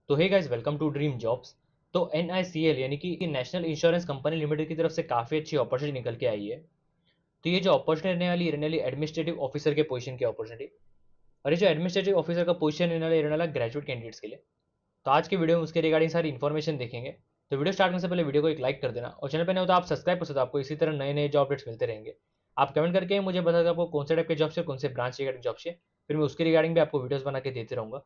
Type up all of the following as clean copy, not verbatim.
तो hey guys, welcome to dream jobs. तो NICL यानी कि नेशनल इंश्योरेंस कंपनी लिमिटेड की तरफ से काफ़ी अच्छी अपॉर्चुनिटी निकल के आई है। तो ये जो अपॉर्चुनिटी रहने वाली एडमिनिस्ट्रेटिव ऑफिसर के पोजीशन की अपॉर्चुनिटी। और ये जो एडमिनिस्ट्रेटिव ऑफिसर का पोजीशन रहने वाला ग्रेजुएट कैंडिडेट्स के लिए। तो आज की वीडियो में उसके रिगार्डिंग सारी इन्फॉर्मेशन देखेंगे। तो वीडियो स्टार्ट करने से पहले वीडियो को एक लाइक कर देना, और चैनल पर नहीं हो तो आप सब्सक्राइब कर सकते हो। आपको इसी तरह नए नए जॉब अपडेट्स मिलते रहेंगे। आप कमेंट करके मुझे बता दो आपको कौन से टाइप के जॉब से, कौन से ब्रांच रिगार्डिंग जॉब से, फिर मैं उसके रिगार्डिंग भी आपको वीडियोस बना के देते रहूँगा।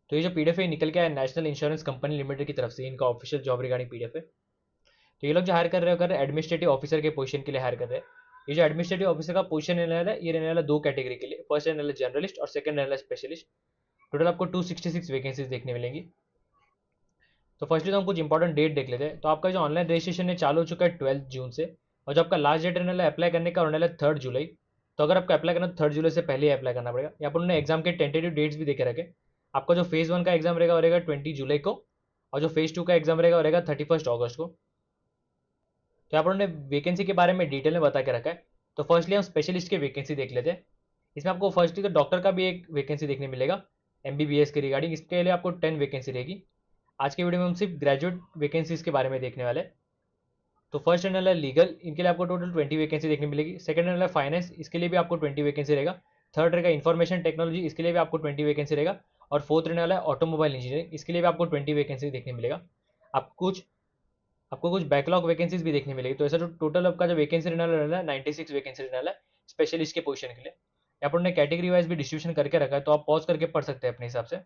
तो ये जो पीडीएफ है निकल के आया नेशनल इंश्योरेंस कंपनी लिमिटेड की तरफ से, इनका ऑफिशियल जॉब रिगार्डिंग पीडीएफ है। तो ये लोग जो हायर कर रहे हैं एडमिनिस्ट्रेटिव ऑफिसर के पोजीशन के लिए हायर कर रहे हैं। ये जो एडमिनिस्ट्रेटिव ऑफिसर का पोजीशन रहने वाला है, ये रहने वाला दो कैटेगरी के लिए। फर्स्ट रहने वाला जर्नलिस्ट और सेकंड रहने वाला स्पेशलिस्ट। टोटल आपको 266 वैकेंसीज देखने मिलेंगी। तो फर्स्टली तो हम कुछ इंपॉर्टेंट डेट देख लेते हैं। तो आपका जो ऑनलाइन रजिस्ट्रेशन है चालू हो चुका है 12 जून से, और जो आपका लास्ट डेट रहने वाला अप्लाई करने का रहने वाला 3 जुलाई। तो अगर आपको अप्लाई करना तो 3 जुलाई से पहले ही अप्लाई करना पड़ेगा। यहाँ पर उन्होंने एग्जाम के टेंटेटिव डेट्स भी देखे रखे। आपका जो फेज 1 का एग्जाम रहेगा वो रहेगा 20 जुलाई को, और जो फेज 2 का एग्जाम रहेगा वो रहेगा 31 अगस्त को। तो यहाँ पर उन्होंने वैकेंसी के बारे में डिटेल में बता के रखा है। तो फर्स्टली हम स्पेशलिस्ट की वैकेंसी देख लेते हैं। इसमें आपको फर्स्टली तो डॉक्टर का भी एक वैकेंसी देखने मिलेगा MBBS के रिगार्डिंग। इसके लिए आपको 10 वैकेंसी रहेगी। आज के वीडियो में हम सिर्फ ग्रेजुएट वैकेंसीज के बारे में देखने वाले हैं। तो फर्स्ट रहने वाला लीगल, इनके लिए आपको टोटल 20 वैकेंसी देखने मिलेगी। सेकंड रहने वाला फाइनेंस, इसके लिए भी आपको 20 वैकेंसी रहेगा। थर्ड रहेगा इन्फॉर्मेशन टेक्नोलॉजी, इसके लिए भी आपको 20 वैकेंसी रहेगा। और फोर्थ रहने वाला है ऑटोमोबाइल इंजीनियरिंग, इसके लिए भी आपको 20 वैकेंसी देखने मिलेगा। आपको कुछ बैकलॉग वैकेंसीज भी देखने मिलेगी। तो ऐसा जो टोटल आपका जो वैकेंसी रहने वाला है 96 वैकेंसी रहने वाला है स्पेशलिस्ट के पोजीशन के लिए। यहाँ पर उन्होंने कैटेगरी वाइज भी डिस्ट्रीब्यूशन करके रखा है, तो आप पॉज करके पढ़ सकते हैं अपने हिसाब से।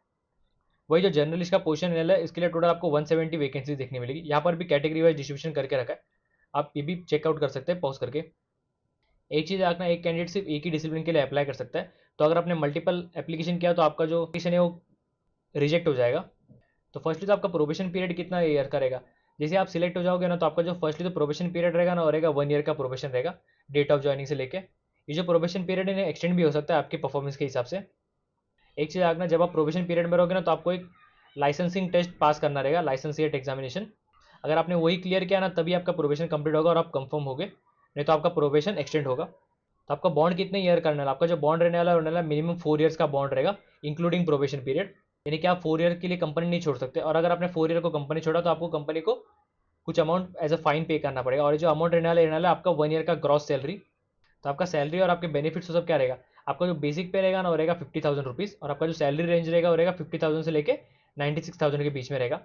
वही जो जर्नलिस्ट का पोजीशन रहने वाला है, इसके लिए टोटल आपको 170 वैकेंसी देखने मिलेगी। यहाँ पर भी कैटेगरी वाइज डिस्ट्रीब्यूशन करके रखा है, आप ये भी चेकआउट कर सकते हैं पॉज करके। एक चीज़ रखना, एक कैंडिडेट सिर्फ एक ही डिसिप्लिन के लिए अप्लाई कर सकता है। तो अगर आपने मल्टीपल एप्लीकेशन किया तो आपका जो एप्लीकेशन है वो रिजेक्ट हो जाएगा। तो फर्स्टली तो आपका प्रोबेशन पीरियड कितना ईयर का रहेगा। जैसे आप सिलेक्ट हो जाओगे ना, तो आपका जो फर्स्टली तो प्रोबेशन पीरियड रहेगा ना, वो रहेगा 1 ईयर का प्रोबेशन रहेगा डेट ऑफ ज्वाइनिंग से लेके। ये जो प्रोबेशन पीरियड है एक्सटेंड भी हो सकता है आपके परफॉर्मेंस के हिसाब से। एक चीज़ रखना, जब आप प्रोबेशन पीरियड में रहोगे ना, तो आपको एक लाइसेंसिंग टेस्ट पास करना रहेगा, लाइसेंसिएट एग्जामिनेशन। अगर आपने वही क्लियर किया ना, तभी आपका प्रोबेशन कंप्लीट होगा और आप कंफर्म होगे, नहीं तो आपका प्रोबेशन एक्सटेंड होगा। तो आपका बॉन्ड कितने ईयर करने वाला, आपका जो बॉन्ड रहने वाला मिनिमम 4 ईयर्स का बॉन्ड रहेगा इंक्लूडिंग प्रोबेशन पीरियड। यानी कि आप 4 ईयर के लिए कंपनी नहीं छोड़ सकते, और अगर आपने 4 ईयर को कंपनी छोड़ा तो आपको कंपनी को कुछ अमाउंट एज अ फाइन पे करना पड़ेगा। और जो अमाउंट रहने वाला है आपका 1 ईयर का ग्रॉस सैलरी। तो आपका सैलरी और आपके बेनिफिट्स सब क्या रहेगा। आपका जो बेसिक पे रहेगा ना, वो रहेगा 50,000 रुपीज़, और आपका जो सैलरी रेंज रहेगा वो रहेगा 50,000 से लेके 96,000 के बीच में रहेगा।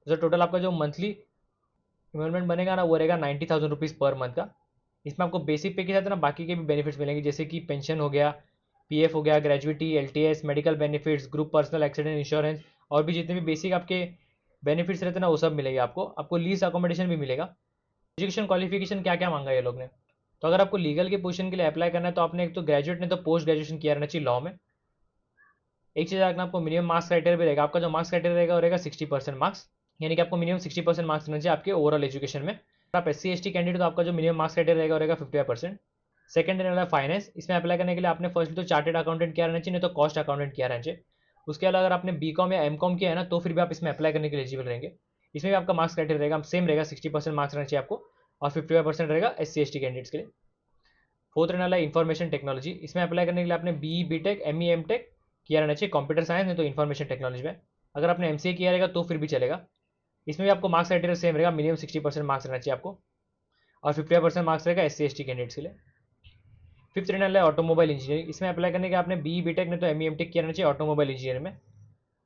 तो टोटल आपका जो मंथली इन्वॉल्वमेंट बनेगा ना, वो रहेगा 90,000 रुपीज़ पर मंथ का। इसमें आपको बेसिक पे के साथ ना बाकी के भी बेनिफिट्स मिलेंगे, जैसे कि पेंशन हो गया, PF हो गया, ग्रेजुइटी, LTS, medical benefits, group personal accident insurance, और भी जितने भी बेसिक आपके बेनिफिट्स रहते हैं ना, वो सब मिलेंगे आपको लीज अकोमोडेशन भी मिलेगा। एजुकेशन क्वालिफिकेशन क्या क्या मांगा है ये लोग ने। तो अगर आपको लीगल के पोजीशन के लिए अप्लाई करना है, तो आपने एक तो ग्रेजुएट ने तो पोस्ट ग्रेजुएशन किया रहना चाहिए लॉ में। एक चीज़ रखना, आपको मिनिमम मार्क्स क्राइटेरिया भी रहेगा। आपका जो मार्क्स क्राइटेरिया रहेगा वो रहेगा 60% मार्क्स, यानी कि आपको मिनिमम 60% मार्क्स रहना चाहिए आपके ओवरऑल एजुकेशन में। आप SC ST कैंडिडेट, तो आपका जो मिनिमम मार्क्स क्राइटेरिया रहेगा वो रहेगा 55%। सेकंड रहने वाला फाइनेंस, इसमें अप्लाई करने के लिए आपने फर्स्ट तो चार्टेड अकाउंटेंट किया रहना चाहिए, नहीं तो कॉस्ट अकाउंटेंट किया रहना चाहिए। उसके अलावा अगर आपने BCom या MCom किया है ना, तो फिर भी आप इसमें अप्लाई करने के लिए एलिजिबल रहेंगे। इसमें भी आपका मार्क्स क्राइटेरिया रहेगा सेम रहेगा, 60% मार्क्स रहना चाहिए आपको, और 55% रहेगा SC ST कैंडिडेट्स के लिए। फोर्थ रहने वाला इन्फॉर्मेशन टेक्नोलॉजी, इसमें अप्लाई करने के लिए आपने BE BTech ME MTech किया रहना चाहिए कंप्यूटर साइंस, नहीं तो इन्फॉर्मेशन टेक्नोलॉजी में। अगर आपने MCA किया रहेगा तो फिर भी चलेगा। इसमें भी आपको मार्क्स क्राइटेरिया सेम रहेगा, मिनिमम 60% मार्क्स रहना चाहिए आपको, और 55% मार्क्स रहेगा SC ST कैंडिडेट्स के लिए। फिफ्थ रहने वाला है ऑटोमोबाइल इंजीनियरिंग, इसमें अप्लाई करने के आपने BE BTech नहीं तो ME MTech किया रहना चाहिए ऑटोमोबाइल इंजीनियर में।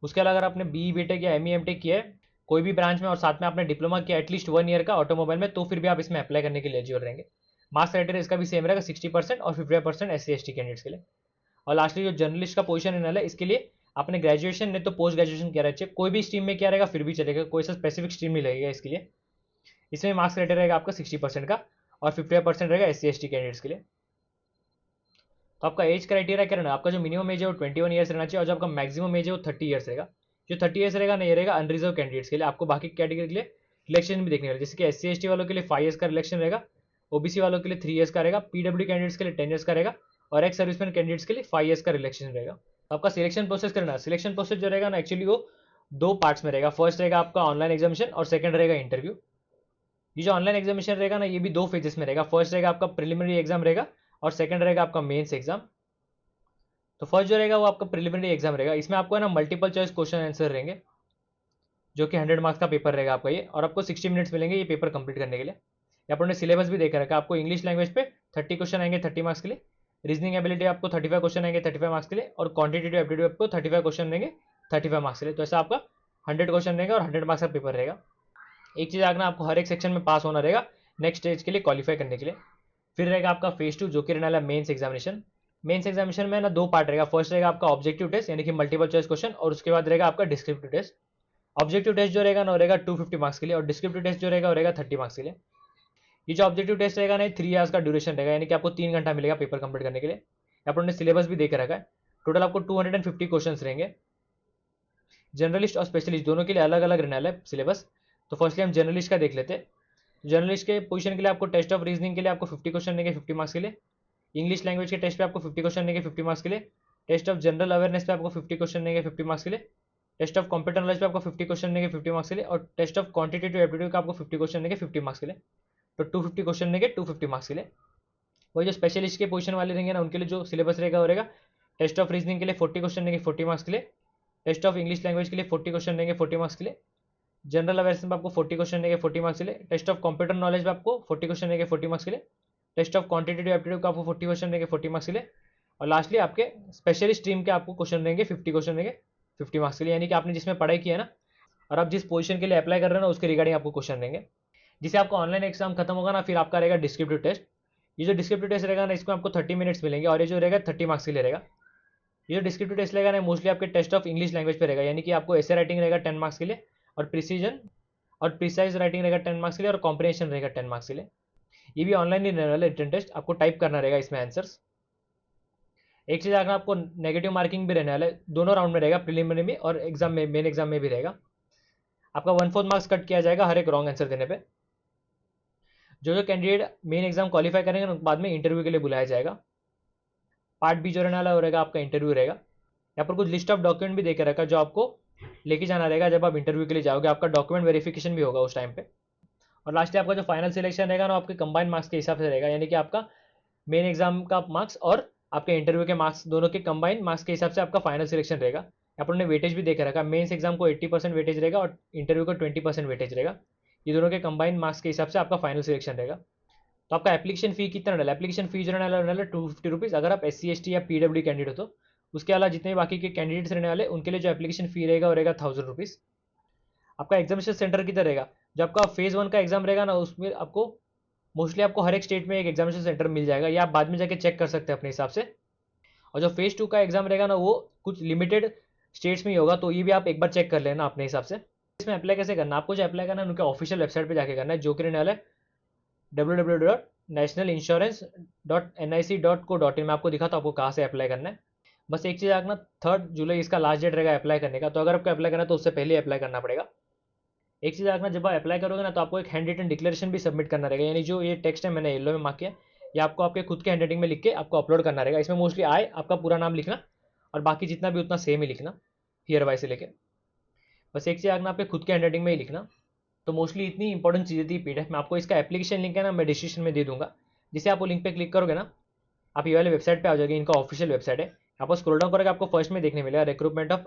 उसके अलावा अगर आपने BE BTech या ME MTech किया है कोई भी ब्रांच में, और साथ में आपने डिप्लोमा किया एटलीस्ट 1 ईयर का ऑटोमोबाइल में, तो फिर भी आप इसमें अप्लाई करने के लिए एलिजिबल रहेंगे। मार्क्स क्राइटेरिया इसका भी सेम रहेगा, 60% और 55% SC ST कैंडिडेट्स के लिए। और लास्टली जो जर्नलिस्ट का पोजीशन है इसके लिए आपने ग्रेजुएशन नहीं तो पोस्ट ग्रेजुएशन किया रहेगा, कोई भी स्ट्रीम में किया रहेगा फिर भी चलेगा, कोई सा स्पेसिफिक स्ट्रीम नहीं लगेगा इसके लिए। इसमें मार्क्स क्राइटेरिया रहेगा आपका 60% का, और 55% रहेगा SC ST कैंडिडेट्स के लिए। तो आपका एज क्राइटेरिया क्या रहना, आपका जो मिनिमम एज है वो 21 ईयर्स रहना चाहिए, और जो आपका मैक्सिमम एज है वो 30 ईयर्स रहेगा। जो 30 ईयर्स रहेगा ना, ये रहेगा अनरिजर्व कैंडिडेट्स के लिए। आपको बाकी कैटेगरी के लिए रिलेक्शन भी देखने वाले, जैसे कि SC ST वालों के लिए 5 ईयर्स का रिलेक्शन रहेगा, OBC वालों के लिए 3 ईयर्स का रहेगा, PW कैंडिडेट्स के लिए 10 ईयर्स का रहेगा, और एक्स सर्विसमैन कैंडिडेट्स के लिए 5 ईयर्स का रिलेक्शन रहेगा। तो आपका सिलेक्शन प्रोसेस करना, सिलेक्शन प्रोसेस जो रहेगा ना एक्चुअली वो दो पार्ट्स में रहेगा। फर्स्ट रहेगा आपका ऑनलाइन एग्जामिनेशन, और सेकंड रहेगा इंटरव्यू। ये जो ऑनलाइन एग्जामिनेशन रहेगा ना, ये भी दो फेजेस में रहेगा। फर्स्ट रहेगा आपका प्रिलिमिनरी एग्जाम रहेगा, और सेकंड रहेगा आपका मेंस एग्जाम। तो फर्स्ट जो रहेगा वो आपका प्रिलिमिनरी एग्जाम रहेगा, इसमें आपको है ना मल्टीपल चॉइस क्वेश्चन आंसर रहेंगे। जो कि 100 मार्क्स का पेपर रहेगा आपका ये, और आपको 60 मिनट्स मिलेंगे ये पेपर कंप्लीट करने के लिए। यहाँ पर उन्होंने सिलेबस भी देखा रखा है। आपको इंग्लिश लैंग्वेज पे 30 क्वेश्चन आएंगे 30 मार्क्स के लिए, रीजनिंग एबिलिटी आपको 35 क्वेश्चन आएंगे 35 मार्क्स के लिए, और क्वांटिटेटिव एप्टीट्यूड आपको 35 क्वेश्चन देंगे 35 मार्क्स के लिए। तो ऐसा आपका 100 क्वेश्चन रहेगा और 100 मार्क्स का पेपर रहेगा। एक चीज़ आगना, आपको हर एक सेक्शन में पास होना रहेगा नेक्स्ट स्टेज के लिए क्वालिफाई करने के लिए। फिर रहेगा आपका फेज 2 जो कि रहने वाला मेंस एग्जामिनेशन। मेंस एग्जामिनेशन में ना 2 पार्ट रहेगा। फर्स्ट रहेगा आपका ऑब्जेक्टिव टेस्ट यानी कि मल्टीपल चॉइस क्वेश्चन, और उसके बाद रहेगा आपका डिस्क्रिप्टिव टेस्ट। ऑब्जेक्टिव टेस्ट जो रहेगा ना रहेगा 250 मार्क्स के लिए, और डिस्क्रिप्टिव टेस्ट जो रहेगा वो रहेगा 30 मार्क्स के लिए। ये जो ऑब्जेक्टिव टेस्ट रहेगा ना 3 आवर्स का ड्यूरेशन रहेगा, यानी कि आपको 3 घंटा मिलेगा पेपर कंप्लीट करने के लिए। यहाँ पर उन्होंने सिलेबस भी देकर रखा है। टोटल आपको 250 क्वेश्चन रहेंगे। जर्नलिस्ट और स्पेशलिस्ट दोनों के लिए अलग अलग रहने वाला है सिलेबस। तो फर्स्टली हम जर्नलिस्ट का देख लेते हैं। जर्नलिस्ट के पोजीशन के लिए आपको टेस्ट ऑफ रीजनिंग के लिए आपको 50 क्वेश्चन देंगे 50 मार्क्स के लिए। इंग्लिश लैंग्वेज के टेस्ट पे आपको 50 क्वेश्चन देंगे 50 मार्क्स के लिए। टेस्ट ऑफ जनरल अवेयरनेस पे आपको 50 क्वेश्चन देंगे 50 मार्क्स के लिए। टेस्ट ऑफ कंप्यूटर नॉलेज पे आपको 50 क्वेश्चन देंगे 50 मार्क्स के लिए, और टेस्ट ऑफ क्वांटिटेटिव एप्टीट्यूड का आपको 50 क्वेश्चन देंगे 50 मार्क्स के लिए। तो 250 क्वेश्चन देंगे 250 मार्क्स के लिए। वही जो स्पेशलिस्ट के पोजीशन वाले रहेंगे ना उनके लिए जो सिलेबस रहेगा वो रहेगा टेस्ट ऑफ रीजनिंग के लिए 40 क्वेश्चन देंगे 40 मार्क्स के लिए। टेस्ट ऑफ इंग्लिश लैंग्वेज के लिए 40 क्वेश्चन देंगे 40 मार्क्स के लिए। जनरल अवेयरनेस में आपको 40 क्वेश्चन देंगे 40 मार्क्स के लिए। टेस्ट ऑफ कंप्यूटर नॉलेज में आपको 40 क्वेश्चन देंगे 40 मार्क्स के लिए। टेस्ट ऑफ क्वांटिटेटिव एप्टीट्यूड का आपको 40 क्वेश्चन देंगे 40 मार्क्स के लिए। और लास्टली आपके स्पेशलिस्ट स्ट्रीम के आपको क्वेश्चन देंगे 50 क्वेश्चन देंगे 50 मार्क्स के लिए, यानी कि आपने जिसमें पढ़ाई की है ना और आप जिस पोजीशन के लिए अप्लाई कर रहे हैं ना उसके रिगार्डिंग आपको क्वेश्चन देंगे। जिसे आपका ऑनलाइन एग्जाम खत्म होगा ना फिर आपका रहेगा डिस्क्रिप्टिव टेस्ट। ये जो डिस्क्रिप्टिव टेस्ट रहेगा ना इसको आपको 30 मिनट्स मिलेंगे, और ये जो रहेगा 30 मार्क्स के लिए रहेगा। ये जो डिस्क्रिप्टिव टेस्ट रहेगा ना मोस्टली आपके टेस्ट ऑफ इंग्लिश लैंग्वेज पे रहेगा, यानी कि आपको ऐसे राइटिंग रहेगा 10 मार्क्स के लिए, और प्रिसीजन और प्रिसाइज राइटिंग रहेगा 10 मार्क्स के लिए, और कॉम्प्रिहेंशन रहेगा 10 मार्क्स के लिए। ये भी ऑनलाइन ही रहने वाला रिटन टेस्ट, आपको टाइप करना रहेगा इसमें आंसर्स। एक चीज़ अगर आपको नेगेटिव मार्किंग भी रहने वाला है, दोनों राउंड में रहेगा, प्रीलिमिनरी में और एग्जाम में मेन एग्जाम में भी रहेगा। आपका 1/4 मार्क्स कट किया जाएगा हर एक रॉन्ग आंसर देने पे। जो कैंडिडेट मेन एग्जाम क्वालिफाई करेंगे उनको बाद में इंटरव्यू के लिए बुलाया जाएगा। पार्ट बी जो रहने वाला रहेगा आपका इंटरव्यू रहेगा। यहाँ पर कुछ लिस्ट ऑफ डॉक्यूमेंट भी देकर रखा है जो आपको लेके जाना रहेगा जब आप इंटरव्यू के लिए जाओगे। आपका डॉक्यूमेंट वेरिफिकेशन भी होगा उस टाइम पे। और लास्टली आपका जो फाइनल सिलेक्शन रहेगा ना आपके कंबाइंड मार्क्स के हिसाब से रहेगा, यानी कि आपका मेन एग्जाम का मार्क्स और आपके इंटरव्यू के मार्क्स दोनों के कंबाइंड मार्क्स के हिसाब से आपका फाइनल सिलेक्शन रहेगा। यहाँ पर उन्होंने वेटेज भी देकर रखा है। मेन्स एग्जाम को 80% वेटेज रहेगा और इंटरव्यू को 20% वेटेज रहेगा। ये दोनों के कंबाइंड मार्क्स के हिसाब से आपका फाइनल सिलेक्शन रहेगा। तो आपका एप्लीकेशन फी कितना डाला? एप्लीकेशन फी जो रहने वाला 250 रुपीज़ अगर आप SC ST या PW कैंडिडेट हो तो। उसके अलावा जितने बाकी के कैंडिडेट्स रहने वाले उनके लिए जो एप्लीकेशन फी रहेगा वो रहेगा 1000 रुपीज़। आपका एग्जामिनेशन सेंटर किधर रहेगा? जो आपका फेज़ 1 का एग्जाम रहेगा ना उसमें आपको मोस्टली आपको हर एक स्टेट में एक एग्जामिनेशन सेंटर मिल जाएगा, या आप बाद में जाके चेक कर सकते हैं अपने हिसाब से। और जो फेज़ 2 का एग्जाम रहेगा ना वो कुछ लिमिटेड स्टेट्स में ही होगा, तो ये भी आप एक बार चेक कर लेना अपने हिसाब से। इसमें अप्लाई कैसे करना? आपको जो अप्लाई करना है उनके ऑफिशियल वेबसाइट पे जाके करना है, जो कि रहने वाला है www.nationalinsurance.nic.co.in। में आपको दिखा तो आपको कहाँ से अप्लाई करना है। बस एक चीज़ आगना, 3 जुलाई इसका लास्ट डेट रहेगा अप्लाई करने का, तो अगर आपको अप्लाई करना है तो उससे पहले अप्लाई करना पड़ेगा। एक चीज़ आगना, जब आप अप्लाई करोगे ना तो आपको एक हैंड रिटन डिक्लेरेशन भी सबमिट करना रहेगा, यानी जो ये टेक्स्ट है मैंने येलो में मार्क किया, ये आपको आपके खुद के हैंड राइटिंग में लिख के आपको अपलोड करना रहेगा। इसमें मोस्टली आपका पूरा नाम लिखना और बाकी जितना भी उतना सेम ही लिखना, हियर बाय से लेके। बस एक चीज़ आगना, आपके खुद के हैंड राइटिंग में ही लिखना। तो मोस्टली इतनी इंपॉर्टेंट चीज़ें थी PDF में। आपको इसका एप्लीकेशन लिंक है ना मैं डिस्क्रिप्शन में दे दूंगा, जिसे आप वो लिंक पे क्लिक करोगे ना आप ये वाले वेबसाइट पे आ जाओगे। इनका ऑफिशियल वेबसाइट है। आपको स्क्रॉल डाउन करोगे आपको फर्स्ट में देखने मिलेगा recruitment of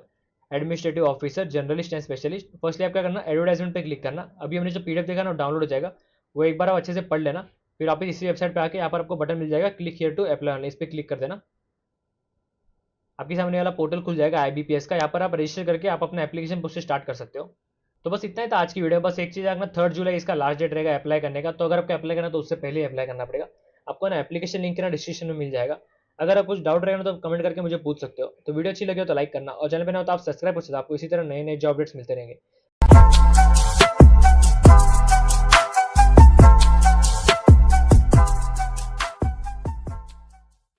administrative officer journalist and specialist. Firstly आप क्या करना, एडवर्टाइजमेंट पे क्लिक करना। अभी हमने जो PDF देखा ना डाउनलोड हो जाएगा, वो एक बार आप अच्छे से पढ़ लेना। फिर वापस इसी वेबसाइट पे आके यहाँ पर आपको बटन मिल जाएगा click here to apply online, इस पर क्लिक कर देना। आपके सामने वाला पोर्टल खुल जाएगा IBPS का। यहाँ पर आप रजिस्टर करके आप अपना एप्लीकेशन प्रोसेस स्टार्ट कर सकते हो। तो बस इतना ही था आज की वीडियो। बस एक चीज़ है, 3 जुलाई इसका लास्ट डेट रहेगा अप्लाई करने का, तो अगर आपको अप्लाई करना तो उससे पहले अप्लाई करना पड़ेगा। आपको ना एप्लीकेशन लिंक ना डिस्क्रिप्शन में मिल जाएगा। अगर आप कुछ डाउट रहेगा ना तो कमेंट करके मुझे पूछ सकते हो। तो वीडियो अच्छी लगी हो तो लाइक करना, और चैनल पे ना हो तो आप सब्सक्राइब कर सकते हो। आपको इसी तरह नए नए जॉब अपडेट्स मिलते रहेंगे।